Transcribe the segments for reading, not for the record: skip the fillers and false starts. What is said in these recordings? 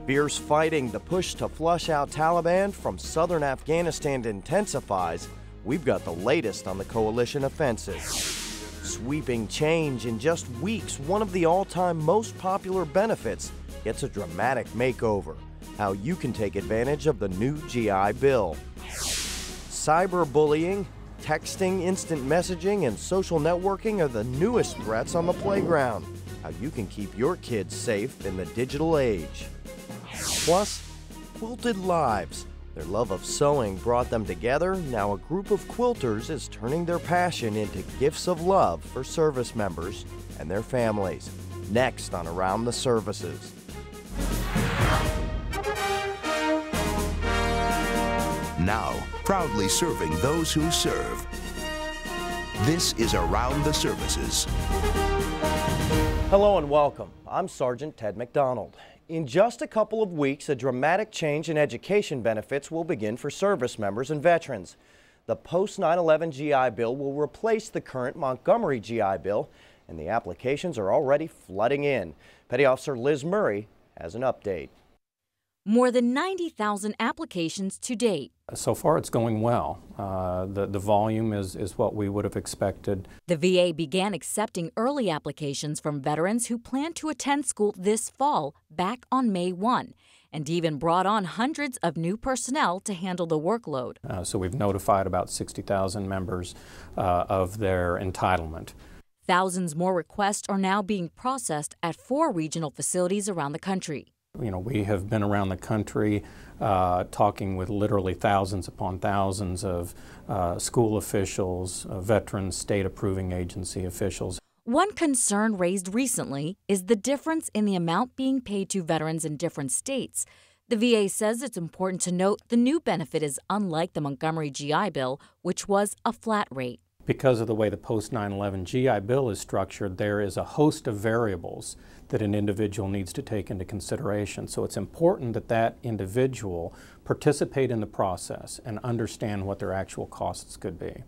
Fierce fighting, the push to flush out Taliban from southern Afghanistan intensifies. We've got the latest on the coalition offensive. Sweeping change in just weeks, one of the all-time most popular benefits gets a dramatic makeover. How you can take advantage of the new GI Bill. Cyberbullying, texting, instant messaging, and social networking are the newest threats on the playground. How you can keep your kids safe in the digital age. Plus, quilted lives. Their love of sewing brought them together. Now a group of quilters is turning their passion into gifts of love for service members and their families. Next on Around the Services. Now, proudly serving those who serve. This is Around the Services. Hello and welcome. I'm Sergeant Ted McDonald. In just a couple of weeks, a dramatic change in education benefits will begin for service members and veterans. The post-9/11 GI Bill will replace the current Montgomery GI Bill, and the applications are already flooding in. Petty Officer Liz Murray has an update. More than 90,000 applications to date. So far it's going well. The volume is what we would have expected. The VA began accepting early applications from veterans who plan to attend school this fall back on May 1, and even brought on hundreds of new personnel to handle the workload. So we've notified about 60,000 members of their entitlement. Thousands more requests are now being processed at 4 regional facilities around the country. You know, we have been around the country talking with literally thousands upon thousands of school officials, veterans, state approving agency officials. One concern raised recently is the difference in the amount being paid to veterans in different states. The VA says it's important to note the new benefit is unlike the Montgomery GI Bill, which was a flat rate. Because of the way the post-9/11 GI Bill is structured, there is a host of variables that an individual needs to take into consideration. So it's important that that individual participate in the process and understand what their actual costs could be.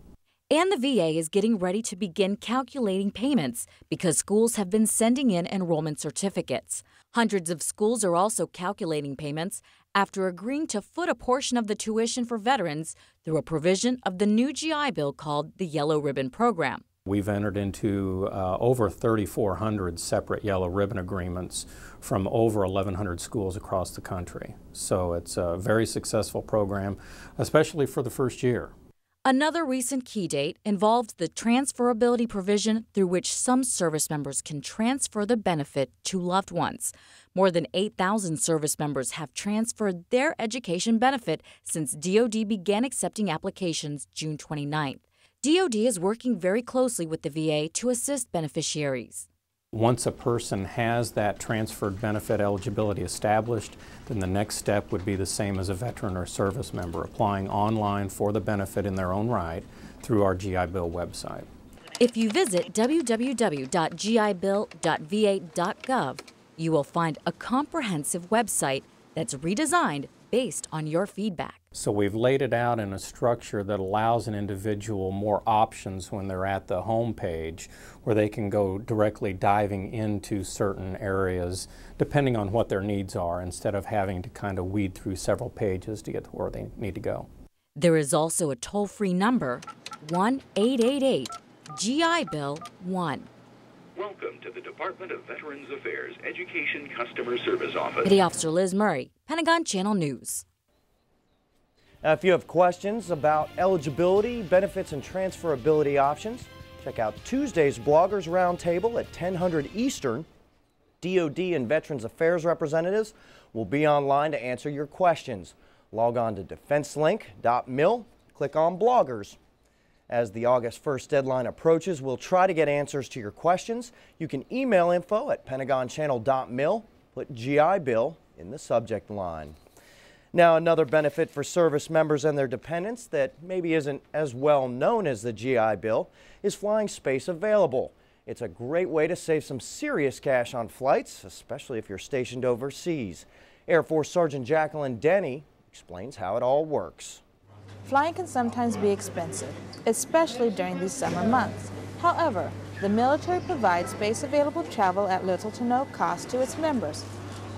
And the VA is getting ready to begin calculating payments because schools have been sending in enrollment certificates. Hundreds of schools are also calculating payments after agreeing to foot a portion of the tuition for veterans through a provision of the new GI Bill called the Yellow Ribbon Program. We've entered into over 3,400 separate Yellow Ribbon agreements from over 1,100 schools across the country. So it's a very successful program, especially for the first year. Another recent key date involved the transferability provision through which some service members can transfer the benefit to loved ones. More than 8,000 service members have transferred their education benefit since DoD began accepting applications June 29th. DoD is working very closely with the VA to assist beneficiaries. Once a person has that transferred benefit eligibility established, then the next step would be the same as a veteran or service member, applying online for the benefit in their own right through our GI Bill website. If you visit www.gibill.va.gov, you will find a comprehensive website that's redesigned based on your feedback. So we've laid it out in a structure that allows an individual more options when they're at the home page, where they can go directly diving into certain areas depending on what their needs are, instead of having to kind of weed through several pages to get to where they need to go. There is also a toll-free number, 1-888-GI-BILL-1. Welcome to the Department of Veterans Affairs Education Customer Service Office. Petty Officer Liz Murray, Pentagon Channel News. If you have questions about eligibility, benefits, and transferability options, check out Tuesday's Bloggers Roundtable at 1000 Eastern. DoD and Veterans Affairs representatives will be online to answer your questions. Log on to defenselink.mil, click on Bloggers. As the August 1st deadline approaches, we'll try to get answers to your questions. You can email info at pentagonchannel.mil, put GI Bill in the subject line. Now, another benefit for service members and their dependents that maybe isn't as well known as the GI Bill is flying space available. It's a great way to save some serious cash on flights, especially if you're stationed overseas. Air Force Sergeant Jacqueline Denny explains how it all works. Flying can sometimes be expensive, especially during these summer months. However, the military provides space-available travel at little to no cost to its members.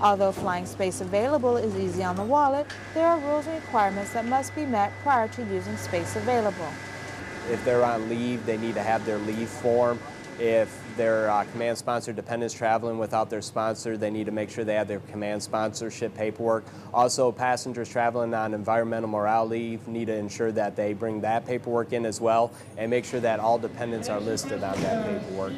Although flying space available is easy on the wallet, there are rules and requirements that must be met prior to using space available. If they're on leave, they need to have their leave form. If their command sponsor dependents traveling without their sponsor, they need to make sure they have their command sponsorship paperwork. Also, passengers traveling on environmental morale leave need to ensure that they bring that paperwork in as well and make sure that all dependents are listed on that paperwork.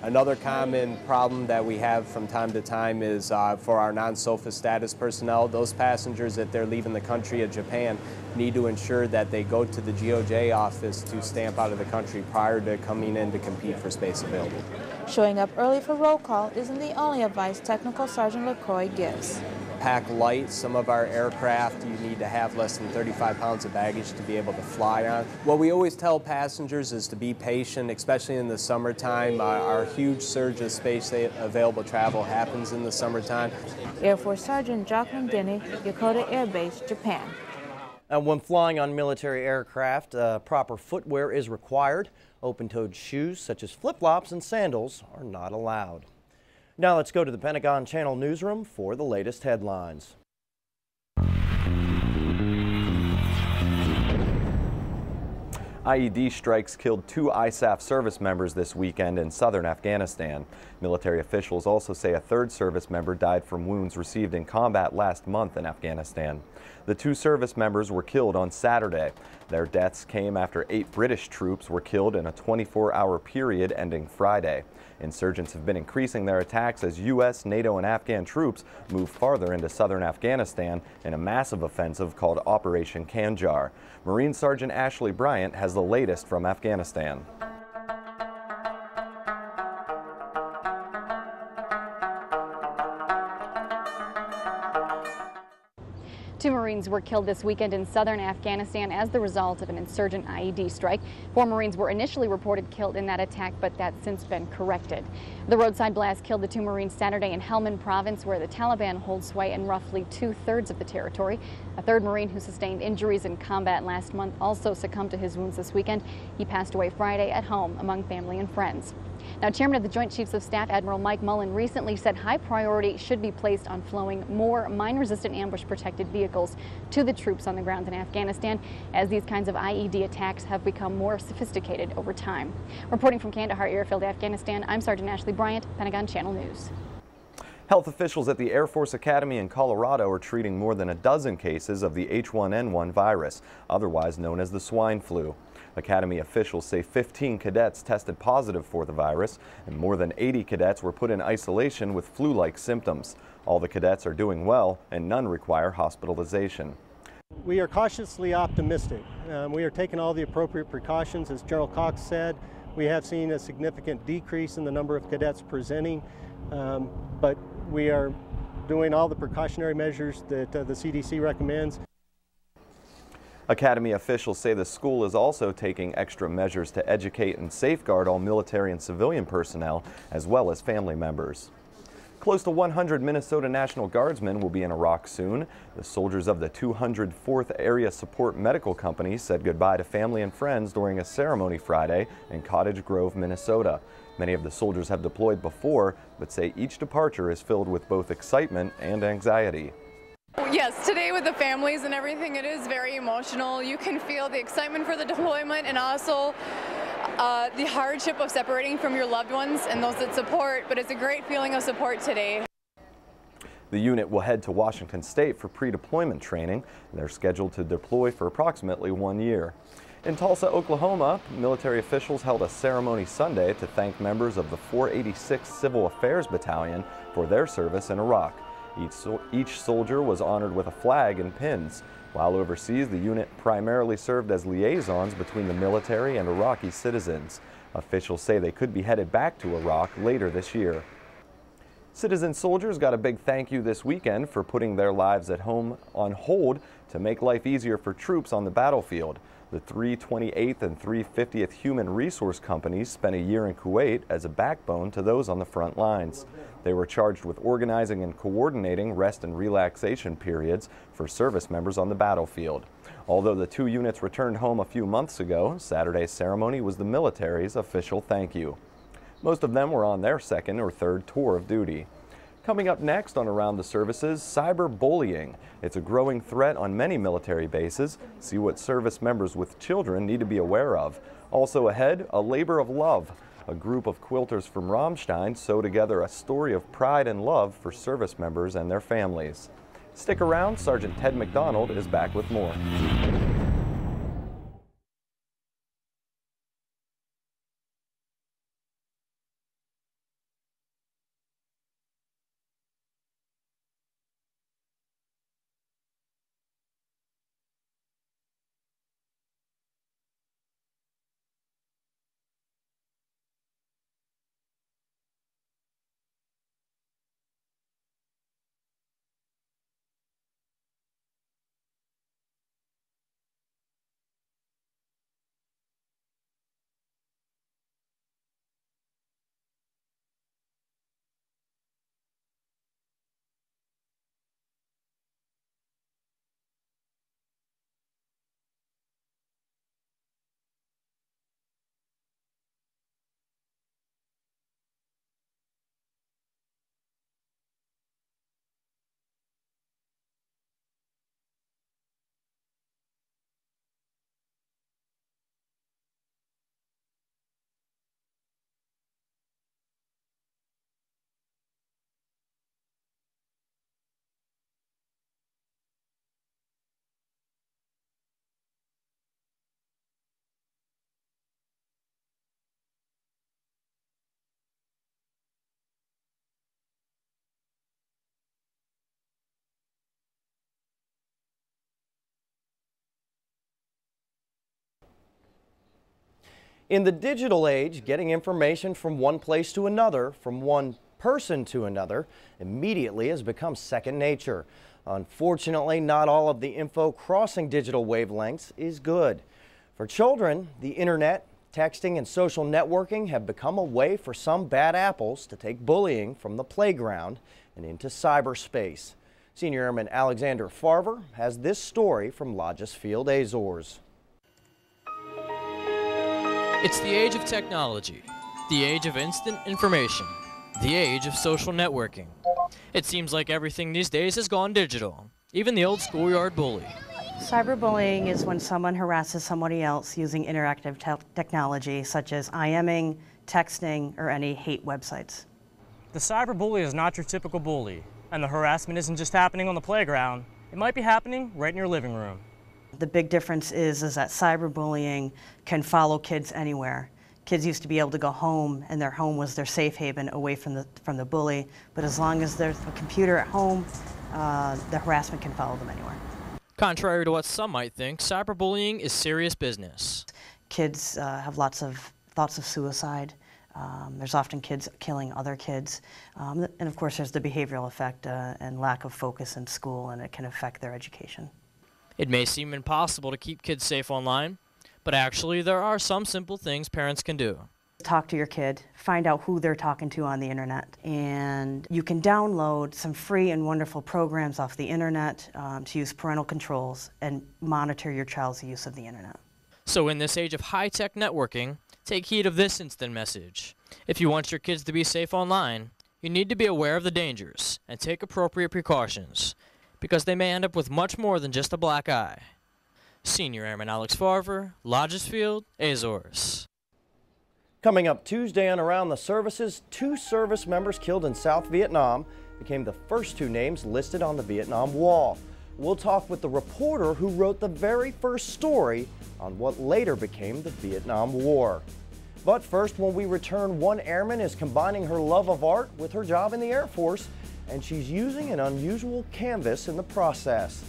Another common problem that we have from time to time is for our non-SOFA status personnel. Those passengers, if they're leaving the country of Japan, need to ensure that they go to the GOJ office to stamp out of the country prior to coming in to compete for space available. Showing up early for roll call isn't the only advice Technical Sergeant LaCroix gives. Pack light. Some of our aircraft, you need to have less than 35 pounds of baggage to be able to fly on. What we always tell passengers is to be patient, especially in the summertime. Our huge surge of space available travel happens in the summertime. Air Force Sergeant Jocelyn Denny, Yokota Air Base, Japan. When flying on military aircraft, proper footwear is required. Open-toed shoes such as flip-flops and sandals are not allowed. Now let's go to the Pentagon Channel newsroom for the latest headlines. IED strikes killed 2 ISAF service members this weekend in southern Afghanistan. Military officials also say a 3rd service member died from wounds received in combat last month in Afghanistan. The 2 service members were killed on Saturday. Their deaths came after 8 British troops were killed in a 24-hour period ending Friday. Insurgents have been increasing their attacks as U.S., NATO, and Afghan troops move farther into southern Afghanistan in a massive offensive called Operation Kandjar. Marine Sergeant Ashley Bryant has the latest from Afghanistan. Two Marines were killed this weekend in southern Afghanistan as the result of an insurgent IED strike. 4 Marines were initially reported killed in that attack, but that's since been corrected. The roadside blast killed the 2 Marines Saturday in Helmand province, where the Taliban hold sway in roughly 2/3 of the territory. A 3rd Marine who sustained injuries in combat last month also succumbed to his wounds this weekend. He passed away Friday at home among family and friends. Now, Chairman of the Joint Chiefs of Staff Admiral Mike Mullen recently said high priority should be placed on flowing more mine-resistant ambush-protected vehicles to the troops on the ground in Afghanistan, as these kinds of IED attacks have become more sophisticated over time. Reporting from Kandahar Airfield, Afghanistan, I'm Sergeant Ashley Bryant, Pentagon Channel News. Health officials at the Air Force Academy in Colorado are treating more than a dozen cases of the H1N1 virus, otherwise known as the swine flu. Academy officials say 15 cadets tested positive for the virus, and more than 80 cadets were put in isolation with flu-like symptoms. All the cadets are doing well, and none require hospitalization. We are cautiously optimistic. We are taking all the appropriate precautions. As General Cox said, we have seen a significant decrease in the number of cadets presenting, but we are doing all the precautionary measures that the CDC recommends. Academy officials say the school is also taking extra measures to educate and safeguard all military and civilian personnel, as well as family members. Close to 100 Minnesota National Guardsmen will be in Iraq soon. The soldiers of the 204th Area Support Medical Company said goodbye to family and friends during a ceremony Friday in Cottage Grove, Minnesota. Many of the soldiers have deployed before, but say each departure is filled with both excitement and anxiety. Yes, today with the families and everything, it is very emotional. You can feel the excitement for the deployment and also the hardship of separating from your loved ones and those that support, but it's a great feeling of support today. The unit will head to Washington State for pre-deployment training. They're scheduled to deploy for approximately 1 year. In Tulsa, Oklahoma, military officials held a ceremony Sunday to thank members of the 486th Civil Affairs Battalion for their service in Iraq. Each soldier was honored with a flag and pins. While overseas, the unit primarily served as liaisons between the military and Iraqi citizens. Officials say they could be headed back to Iraq later this year. Citizen soldiers got a big thank you this weekend for putting their lives at home on hold to make life easier for troops on the battlefield. The 328th and 350th Human Resource Companies spent a year in Kuwait as a backbone to those on the front lines. They were charged with organizing and coordinating rest and relaxation periods for service members on the battlefield. Although the 2 units returned home a few months ago, Saturday's ceremony was the military's official thank you. Most of them were on their 2nd or 3rd tour of duty. Coming up next on Around the Services, cyberbullying. It's a growing threat on many military bases. See what service members with children need to be aware of. Also ahead, a labor of love. A group of quilters from Ramstein sew together a story of pride and love for service members and their families. Stick around, Sergeant Ted McDonald is back with more. In the digital age, getting information from one place to another, from one person to another, immediately has become second nature. Unfortunately, not all of the info crossing digital wavelengths is good. For children, the internet, texting, and social networking have become a way for some bad apples to take bullying from the playground and into cyberspace. Senior Airman Alexander Farver has this story from Lodges Field, Azores. It's the age of technology, the age of instant information, the age of social networking. It seems like everything these days has gone digital, even the old schoolyard bully. Cyberbullying is when someone harasses somebody else using interactive technology such as IMing, texting, or any hate websites. The cyberbully is not your typical bully, and the harassment isn't just happening on the playground. It might be happening right in your living room. The big difference is that cyberbullying can follow kids anywhere. Kids used to be able to go home, and their home was their safe haven away from the bully. But as long as there's a computer at home, the harassment can follow them anywhere. Contrary to what some might think, cyberbullying is serious business. Kids have lots of thoughts of suicide. There's often kids killing other kids. And of course, there's the behavioral effect and lack of focus in school, and it can affect their education. It may seem impossible to keep kids safe online, but actually there are some simple things parents can do. Talk to your kid, find out who they're talking to on the internet, and you can download some free and wonderful programs off the internet to use parental controls and monitor your child's use of the internet. So in this age of high-tech networking, take heed of this instant message. If you want your kids to be safe online, you need to be aware of the dangers and take appropriate precautions, because they may end up with much more than just a black eye. Senior Airman Alex Farver, Lodges Field, Azores. Coming up Tuesday on Around the Services, 2 service members killed in South Vietnam became the first 2 names listed on the Vietnam Wall. We'll talk with the reporter who wrote the very first story on what later became the Vietnam War. But first, when we return, one airman is combining her love of art with her job in the Air Force, and she's using an unusual canvas in the process.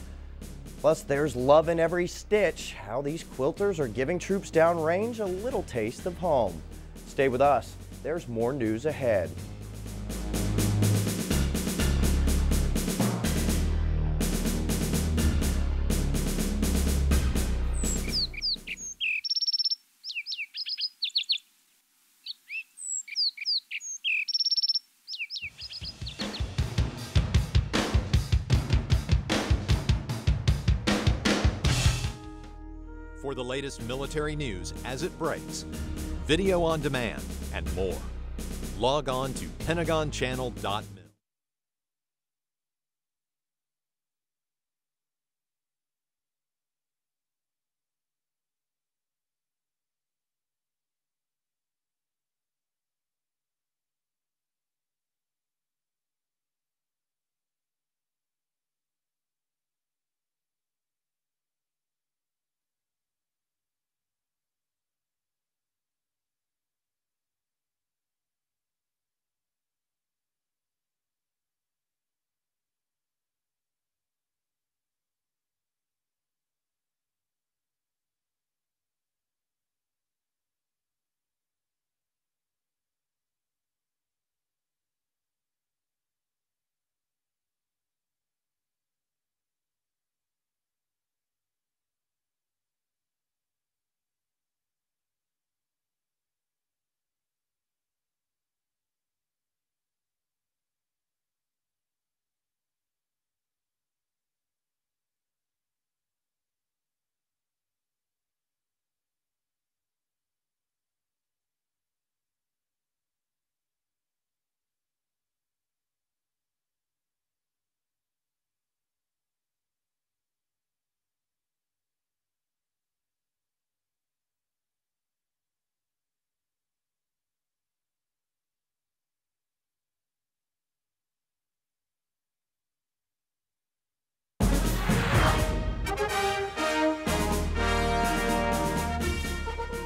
Plus, there's love in every stitch, how these quilters are giving troops downrange a little taste of home. Stay with us. There's more news ahead. For the latest military news as it breaks, video on demand, and more, log on to PentagonChannel.mil.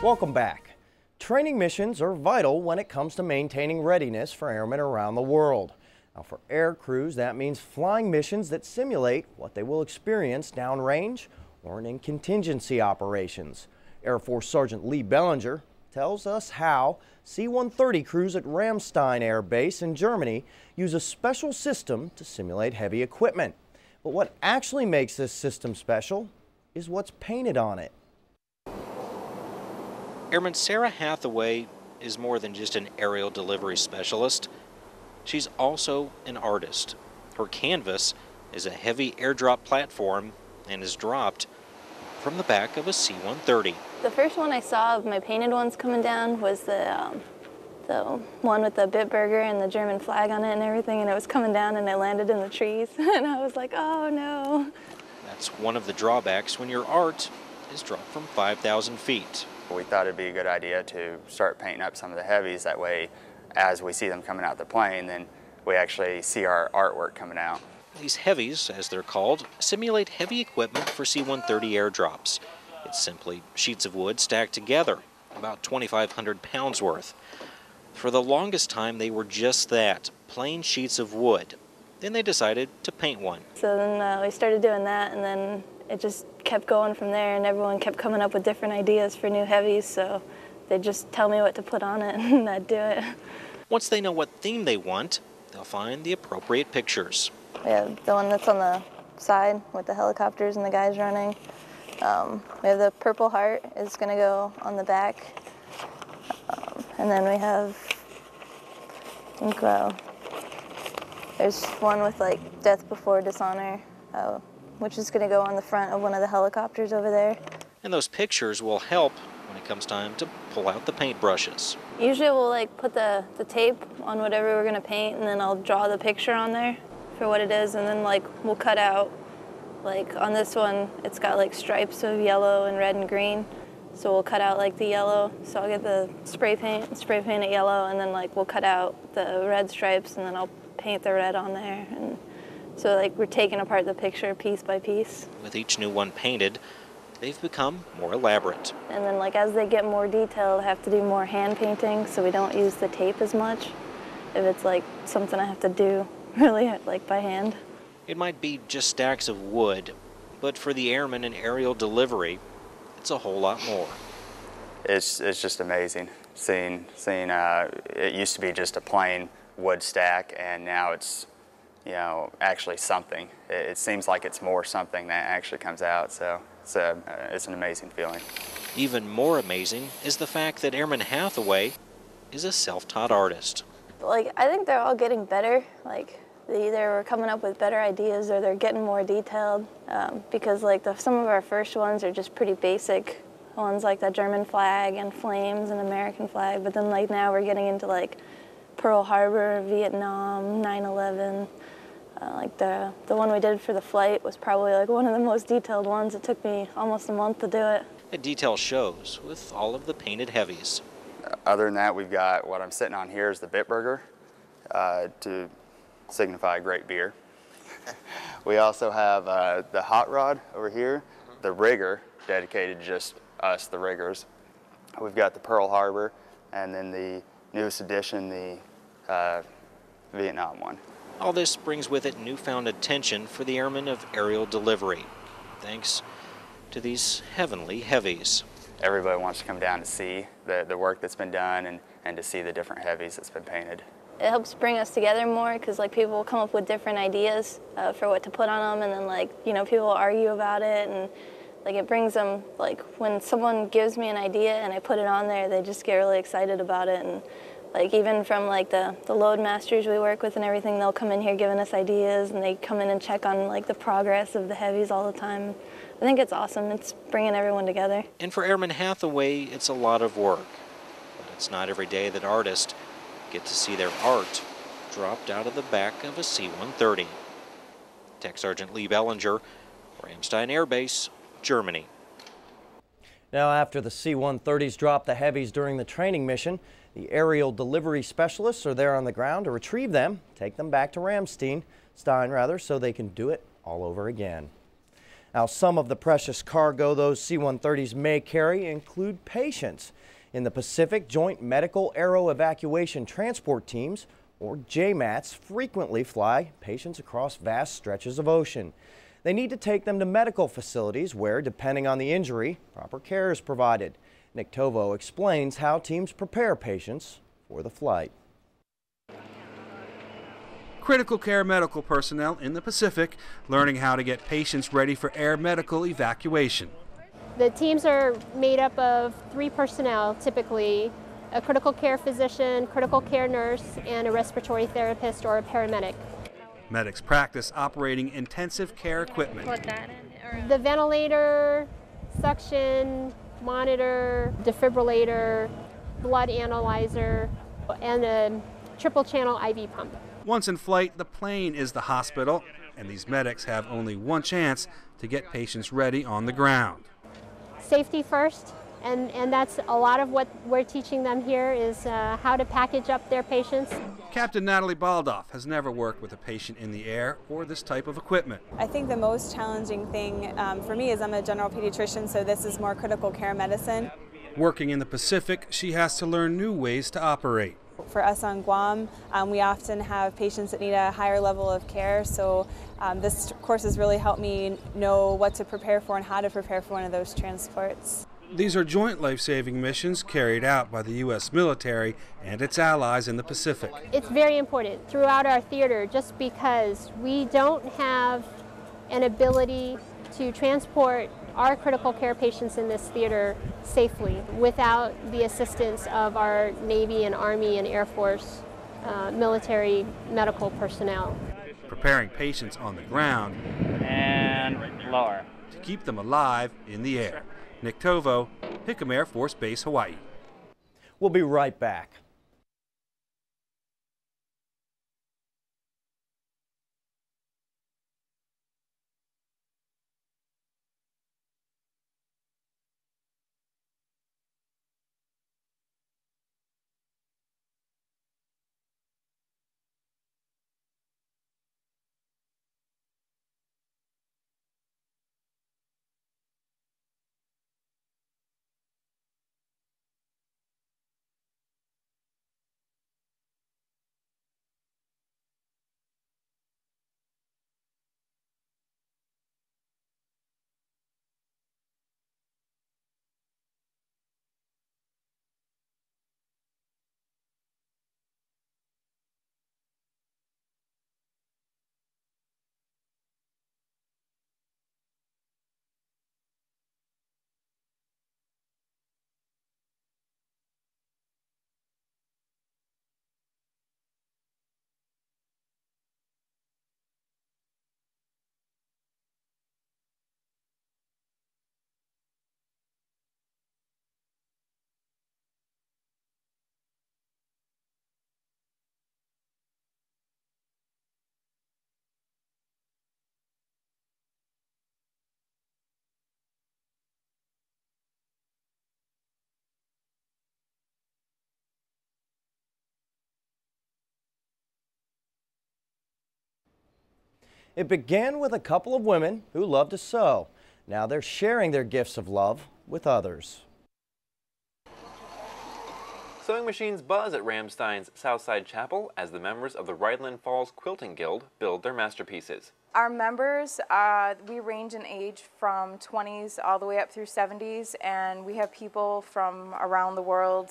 Welcome back. Training missions are vital when it comes to maintaining readiness for airmen around the world. Now, for air crews, that means flying missions that simulate what they will experience downrange or in contingency operations. Air Force Sergeant Lee Bellinger tells us how C-130 crews at Ramstein Air Base in Germany use a special system to simulate heavy equipment. But what actually makes this system special is what's painted on it. Airman Sarah Hathaway is more than just an aerial delivery specialist. She's also an artist. Her canvas is a heavy airdrop platform and is dropped from the back of a C-130. The first one I saw of my painted ones coming down was the one with the Bitburger and the German flag on it and everything, and it was coming down and it landed in the trees, and I was like, oh no. That's one of the drawbacks when your art is dropped from 5,000 feet. We thought it'd be a good idea to start painting up some of the heavies. That way, as we see them coming out the plane, then we actually see our artwork coming out. These heavies, as they're called, simulate heavy equipment for C-130 airdrops. It's simply sheets of wood stacked together, about 2,500 pounds worth. For the longest time, they were just that, plain sheets of wood. Then they decided to paint one. So then we started doing that, and then it just kept going from there, and everyone kept coming up with different ideas for new heavies, so they just tell me what to put on it, and I'd do it. Once they know what theme they want, they'll find the appropriate pictures. We have the one that's on the side with the helicopters and the guys running. We have the Purple Heart is going to go on the back. And then we have, I think, there's one with like Death Before Dishonor, which is going to go on the front of one of the helicopters over there. And those pictures will help when it comes time to pull out the paintbrushes. Usually we'll like put the tape on whatever we're going to paint, and then I'll draw the picture on there for what it is, and then like we'll cut out, like on this one it's got like stripes of yellow and red and green, so we'll cut out like the yellow, so I'll get the spray paint it yellow, and then like we'll cut out the red stripes, and then I'll paint the red on there, and so like we're taking apart the picture piece by piece. With each new one painted, they've become more elaborate. And then like as they get more detailed, I have to do more hand painting, so we don't use the tape as much if it's like something I have to do really like by hand. It might be just stacks of wood, but for the airmen in aerial delivery, it's a whole lot more. It's just amazing seeing it used to be just a plain wood stack, and now it's, you know, actually something. It seems like it's more something that actually comes out, so it's an amazing feeling. Even more amazing is the fact that Airman Hathaway is a self-taught artist. Like, I think they're all getting better. Like, they either were coming up with better ideas or they're getting more detailed, because like some of our first ones are just pretty basic ones, like the German flag and flames and American flag, but then like now we're getting into like Pearl Harbor, Vietnam, 9/11. Like the one we did for the flight was probably like one of the most detailed ones. It took me almost a month to do it. The detail shows with all of the painted heavies. Other than that, we've got what I'm sitting on here is the Bitburger to signify great beer. We also have the hot rod over here, the rigger, dedicated to just us, the riggers. We've got the Pearl Harbor, and then the newest edition, the Vietnam one. All this brings with it newfound attention for the airmen of aerial delivery, thanks to these heavenly heavies. Everybody wants to come down to see the work that's been done and to see the different heavies that's been painted. It helps bring us together more, because like people will come up with different ideas for what to put on them, and then like, you know, people will argue about it, and like it brings them, like when someone gives me an idea and I put it on there, they just get really excited about it. And like even from like the load masters we work with and everything, they'll come in here giving us ideas, and they come in and check on like the progress of the heavies all the time. I think it's awesome. It's bringing everyone together. And for Airman Hathaway, it's a lot of work, but it's not every day that artists get to see their art dropped out of the back of a C-130. Tech Sergeant Lee Bellinger, Ramstein Air Base, Germany. Now, after the C-130s drop the heavies during the training mission, the aerial delivery specialists are there on the ground to retrieve them, take them back to Ramstein, so they can do it all over again. Now, some of the precious cargo those C-130s may carry include patients. In the Pacific, Joint Medical Aero Evacuation Transport Teams, or JMATs, frequently fly patients across vast stretches of ocean. They need to take them to medical facilities where, depending on the injury, proper care is provided. Nick Tovo explains how teams prepare patients for the flight. Critical care medical personnel in the Pacific learning how to get patients ready for air medical evacuation. The teams are made up of 3 personnel, typically a critical care physician, critical care nurse, and a respiratory therapist or a paramedic. Medics practice operating intensive care equipment. The ventilator, suction, monitor, defibrillator, blood analyzer, and a triple channel IV pump. Once in flight, the plane is the hospital, and these medics have only one chance to get patients ready on the ground. Safety first, and that's a lot of what we're teaching them here is how to package up their patients. Captain Natalie Baldoff has never worked with a patient in the air or this type of equipment. I think the most challenging thing for me is I'm a general pediatrician, so this is more critical care medicine. Working in the Pacific, she has to learn new ways to operate. For us on Guam, we often have patients that need a higher level of care, so this course has really helped me know what to prepare for and how to prepare for one of those transports. These are joint life-saving missions carried out by the U.S. military and its allies in the Pacific. It's very important throughout our theater just because we don't have an ability to transport our critical care patients in this theater safely without the assistance of our Navy and Army and Air Force military medical personnel. Preparing patients on the ground and lower to keep them alive in the air. Nick Tovo, Hickam Air Force Base, Hawaii. We'll be right back. It began with a couple of women who love to sew. Now they're sharing their gifts of love with others. Sewing machines buzz at Ramstein's Southside Chapel as the members of the Rhineland Falls Quilting Guild build their masterpieces. Our members, we range in age from 20s all the way up through 70s, and we have people from around the world,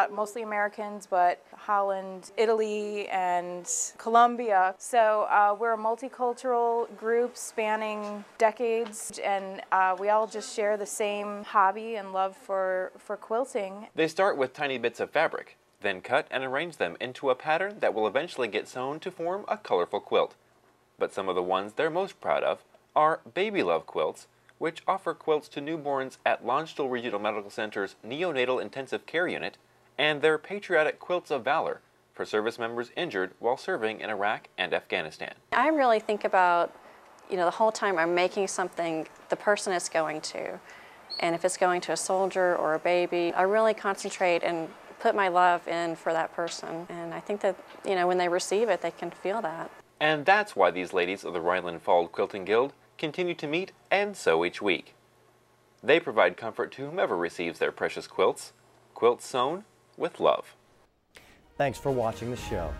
mostly Americans, but Holland, Italy, and Colombia. So we're a multicultural group spanning decades, and we all just share the same hobby and love for quilting. They start with tiny bits of fabric, then cut and arrange them into a pattern that will eventually get sewn to form a colorful quilt. But some of the ones they're most proud of are Baby Love quilts, which offer quilts to newborns at Lonsdale Regional Medical Center's Neonatal Intensive Care Unit, and their Patriotic Quilts of Valor for service members injured while serving in Iraq and Afghanistan. I really think about, the whole time I'm making something the person is going to. And if it's going to a soldier or a baby, I really concentrate and put my love in for that person. And I think that, when they receive it, they can feel that. And that's why these ladies of the Rhineland Falls Quilting Guild continue to meet and sew each week. They provide comfort to whomever receives their precious quilts. Quilts sewn with love. Thanks for watching the show.